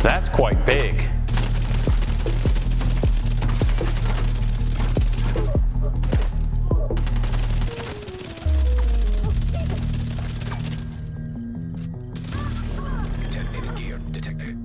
That's quite big. Contaminated gear detected.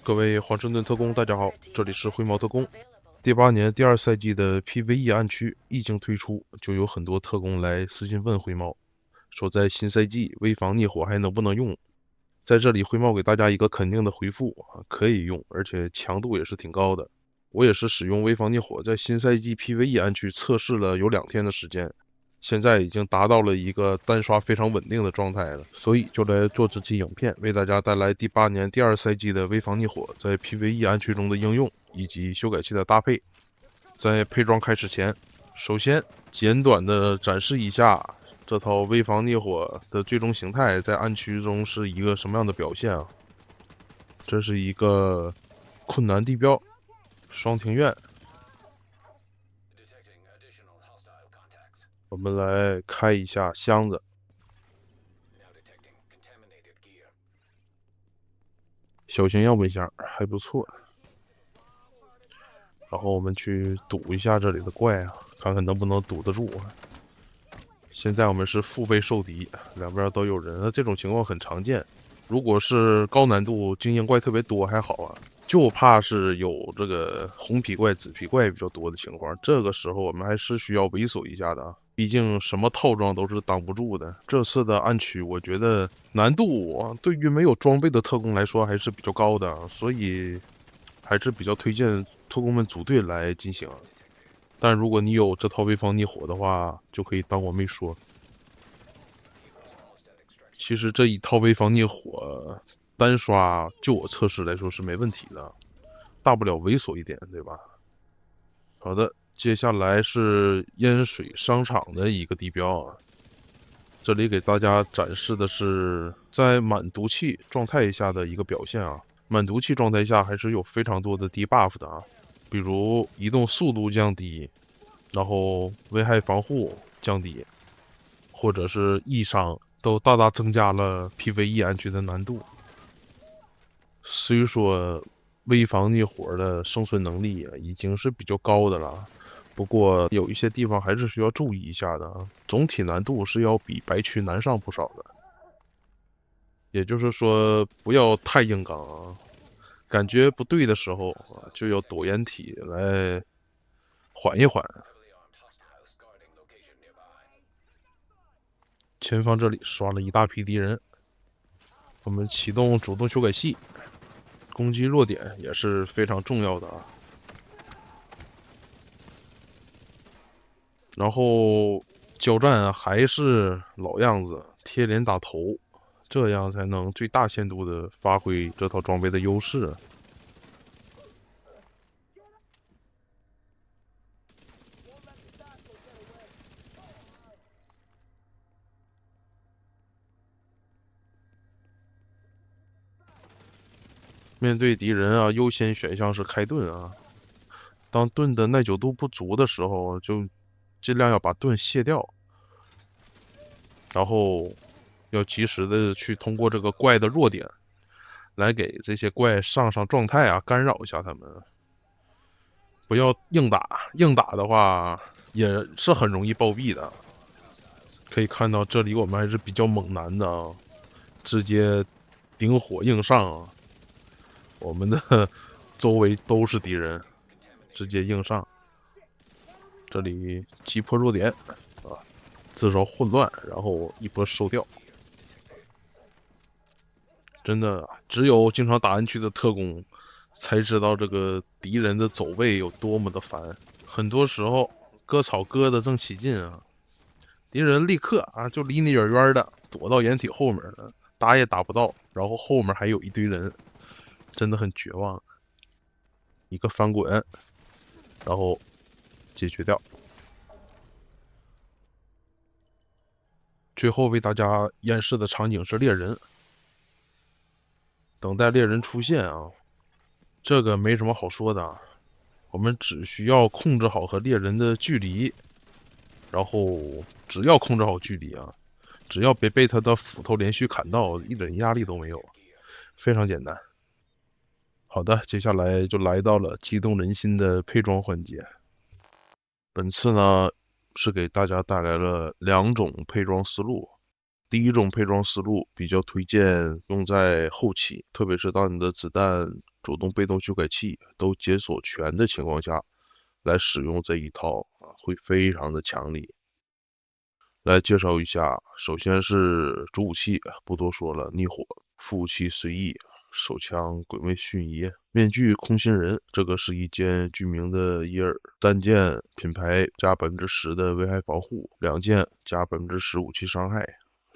各位华盛顿特工，大家好，这里是灰猫特工。第8年第2赛季的 PVE 暗区一经推出，就有很多特工来私信问灰猫，说在新赛季危房逆火还能不能用？在这里，灰猫给大家一个肯定的回复可以用，而且强度也是挺高的。我也是使用危房逆火在新赛季 PVE 暗区测试了有2天的时间，现在已经达到了一个单刷非常稳定的状态了，所以就来做这期影片，为大家带来第8年第2赛季的危房逆火在 PVE 暗区中的应用以及修改器的搭配。在配装开始前，首先简短的展示一下这套危房逆火的最终形态在暗区中是一个什么样的表现啊？这是一个困难地标，双庭院。我们来开一下箱子，小型样本箱还不错。然后我们去堵一下这里的怪啊，看看能不能堵得住啊。现在我们是腹背受敌，两边都有人，这种情况很常见。如果是高难度精英怪特别多还好啊，就怕是有这个红皮怪、紫皮怪比较多的情况，这个时候我们还是需要猥琐一下的啊。毕竟什么套装都是挡不住的。这次的暗区，我觉得难度对于没有装备的特工来说还是比较高的，所以还是比较推荐特工们组队来进行。但如果你有这套危房逆火的话，就可以当我没说。其实这一套危房逆火单刷，就我测试来说是没问题的，大不了猥琐一点，对吧？好的，接下来是烟水商场的一个地标啊。这里给大家展示的是在满毒气状态下的一个表现啊。满毒气状态下还是有非常多的debuff的啊，比如移动速度降低，然后危害防护降低，或者是易伤，都大大增加了 PVE 暗区的难度。虽说危房逆火的生存能力已经是比较高的了，不过有一些地方还是需要注意一下的啊。总体难度是要比白区难上不少的，也就是说不要太硬刚啊。感觉不对的时候就要躲掩体来缓一缓。前方这里刷了一大批敌人，我们启动主动修改器，攻击弱点也是非常重要的啊。然后交战还是老样子，贴脸打头，这样才能最大限度的发挥这套装备的优势。面对敌人啊，优先选项是开盾啊。当盾的耐久度不足的时候，就尽量要把盾卸掉，然后要及时的去通过这个怪的弱点，来给这些怪上状态啊，干扰一下他们。不要硬打，硬打的话也是很容易暴毙的。可以看到这里我们还是比较猛男的啊，直接顶火硬上啊。我们的周围都是敌人，直接硬上。这里击破弱点啊，制造混乱，然后一波收掉。真的，只有经常打暗区的特工才知道这个敌人的走位有多么的烦。很多时候割草割的正起劲啊，敌人立刻啊就离你远远的躲到掩体后面了，打也打不到，然后后面还有一堆人，真的很绝望。一个翻滚，然后解决掉。最后为大家演示的场景是猎人，等待猎人出现啊。这个没什么好说的啊，我们只需要控制好和猎人的距离，然后只要控制好距离啊，只要别被他的斧头连续砍到，一点压力都没有，非常简单。好的，接下来就来到了激动人心的配装环节。本次呢是给大家带来了2种配装思路。第一种配装思路比较推荐用在后期，特别是当你的子弹、主动被动修改器都解锁全的情况下来使用这一套啊，会非常的强力。来介绍一下，首先是主武器，不多说了，逆火；副武器随意，手枪鬼魅迅移，面具空心人，这个是一件具名的伊尔，单件品牌加10%的危害防护，2件加10%武器伤害。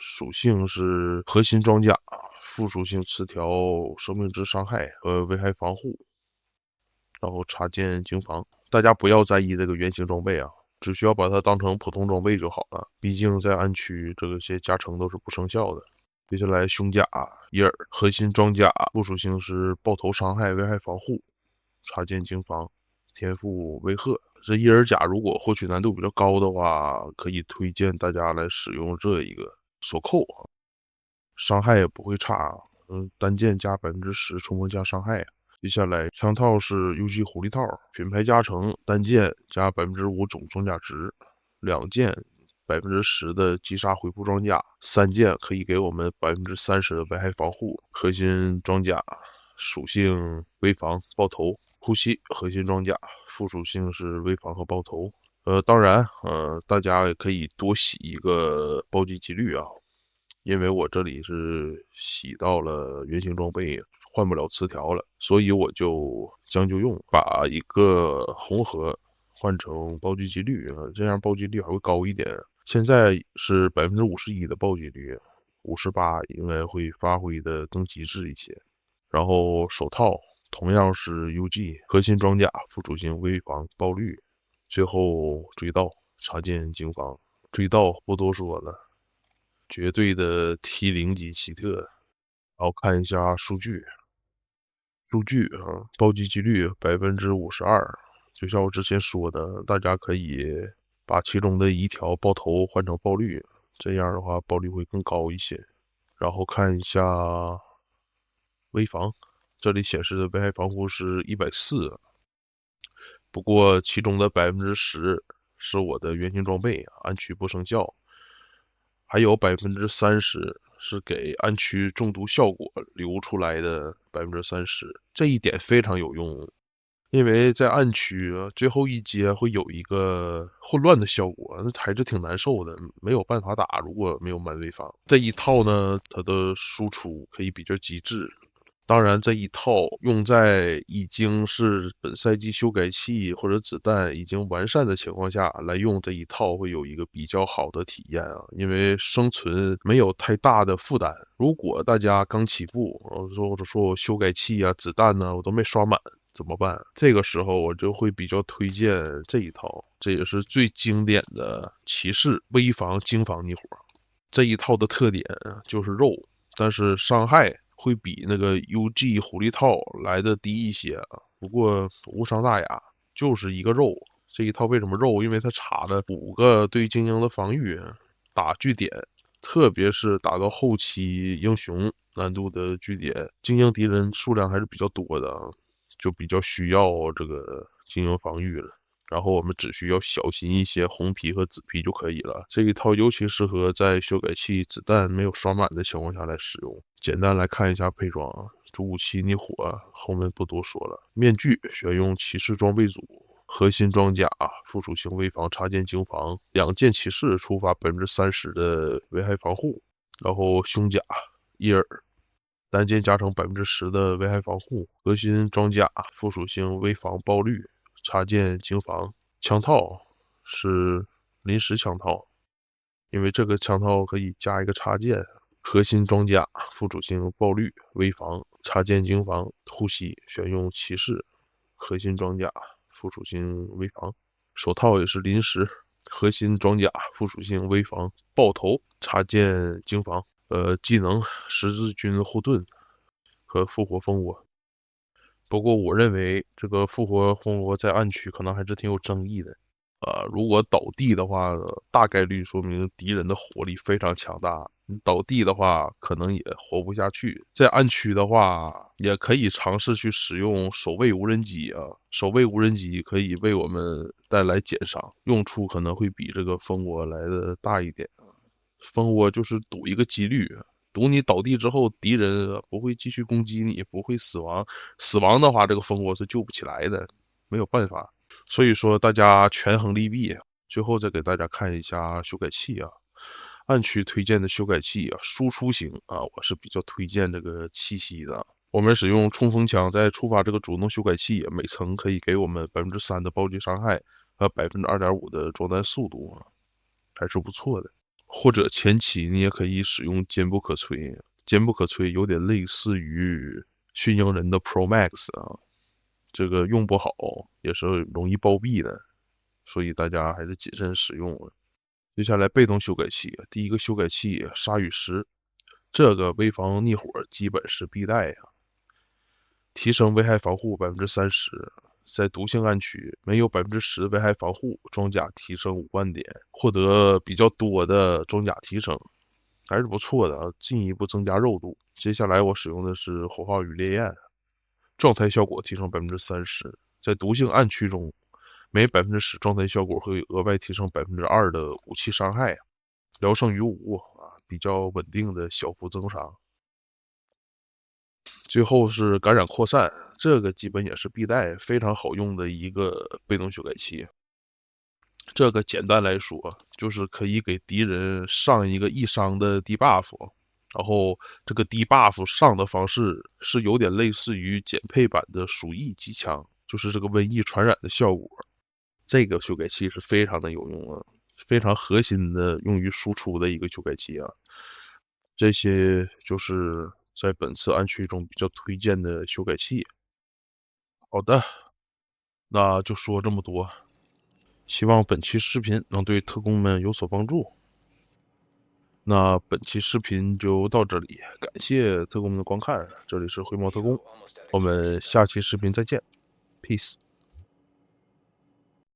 属性是核心装甲，副属性词条生命值伤害和危害防护，然后插件经防。大家不要在意这个原型装备啊，只需要把它当成普通装备就好了，毕竟在暗区这些加成都是不生效的。接下来胸甲伊尔，核心装甲，副属性是爆头伤害、危害防护，插件经防，天赋威吓。这伊尔甲如果获取难度比较高的话，可以推荐大家来使用这一个锁扣啊，伤害也不会差，单件加10%冲锋加伤害。接下来枪套是 UG 狐狸套，品牌加成，单件加5%总装甲值，2件10%的击杀回复装甲，3件可以给我们30%的危害防护。核心装甲属性微防爆头，呼吸核心装甲副属性是微防和爆头。当然大家也可以多洗一个暴击几率啊，因为我这里是洗到了原型装备换不了词条了，所以我就将就用，把一个红盒换成暴击几率，这样暴击率还会高一点。现在是51%的暴击率，58应该会发挥的更极致一些。然后手套同样是 UG 核心装甲，副属性微防爆率。最后追悼插件经防，追悼不多说了，绝对的 T0级奇特。然后看一下数据，暴击几率52%，就像我之前说的，大家可以把其中的一条爆头换成爆率，这样的话爆率会更高一些。然后看一下危防，这里显示的危害防护是140，不过其中的10%是我的原型装备，暗区不生效，还有30%是给暗区中毒效果留出来的30%，这一点非常有用，因为在暗区最后一阶会有一个混乱的效果，那还是挺难受的，没有办法打，如果没有满位防。这一套呢，它的输出可以比较极致。当然，这一套用在已经是本赛季修改器或者子弹已经完善的情况下来用这一套，会有一个比较好的体验啊，因为生存没有太大的负担。如果大家刚起步，或者说我修改器啊、子弹呢，我都没刷满，怎么办？这个时候我就会比较推荐这一套，这也是最经典的骑士微防精防逆火。这一套的特点就是肉，但是伤害会比那个 UG 狐狸套来的低一些，不过无伤大雅，就是一个肉。这一套为什么肉？因为它插了5个对精英的防御，打据点，特别是打到后期英雄难度的据点，精英敌人数量还是比较多的，就比较需要这个精英防御了。然后我们只需要小心一些红皮和紫皮就可以了。这一套尤其适合在修改器子弹没有刷满的情况下来使用。简单来看一下配装，主武器逆火后面不多说了。面具选用骑士装备组，核心装甲附属性危防插件精防，2件骑士触发30%的危害防护，然后胸甲伊尔单件加成10%的危害防护，核心装甲附属性危防爆率插件精防，枪套是临时枪套，因为这个枪套可以加一个插件。核心装甲附属性爆率危防插件精防护膝选用骑士，核心装甲附属性危防手套也是临时，核心装甲附属性危防爆头插件精防。技能十字军后盾和复活蜂窝。不过我认为这个复活蜂窝在暗区可能还是挺有争议的。如果倒地的话，大概率说明敌人的火力非常强大。你倒地的话，可能也活不下去。在暗区的话，也可以尝试去使用守卫无人机啊。守卫无人机可以为我们带来减伤，用处可能会比这个蜂窝来的大一点。蜂窝就是赌一个几率，赌你倒地之后，敌人不会继续攻击你，不会死亡。死亡的话，这个蜂窝是救不起来的，没有办法。所以说大家权衡利弊。最后再给大家看一下修改器啊，暗区推荐的修改器啊，输出型啊，我是比较推荐这个气息的。我们使用冲锋枪，在触发这个主动修改器，每层可以给我们3%的暴击伤害和2.5%的装弹速度，还是不错的。或者前期你也可以使用坚不可摧，坚不可摧有点类似于驯鹰人的 Pro Max 啊。这个用不好也是容易暴毙的，所以大家还是谨慎使用。接下来被动修改器，第一个修改器鲨鱼石，这个危防逆火基本是必带啊，提升危害防护30%，在毒性暗区没有10%危害防护，装甲提升5万点，获得比较多的装甲提升，还是不错的啊，进一步增加肉度。接下来我使用的是火化与烈焰。状态效果提升30%，在毒性暗区中，每10%状态效果会额外提升2%的武器伤害，聊胜于无啊，比较稳定的小幅增伤。最后是感染扩散，这个基本也是必带，非常好用的一个被动修改器。这个简单来说，就是可以给敌人上一个易伤的 debuff。然后这个 debuff 上的方式是有点类似于减配版的鼠疫机枪，就是这个瘟疫传染的效果。这个修改器是非常的有用啊，非常核心的用于输出的一个修改器啊。这些就是在本次暗区中比较推荐的修改器。好的，那就说这么多，希望本期视频能对特工们有所帮助。那本期视频就到这里，感谢特工们的观看，这里是灰猫特工，我们下期视频再见 ，peace。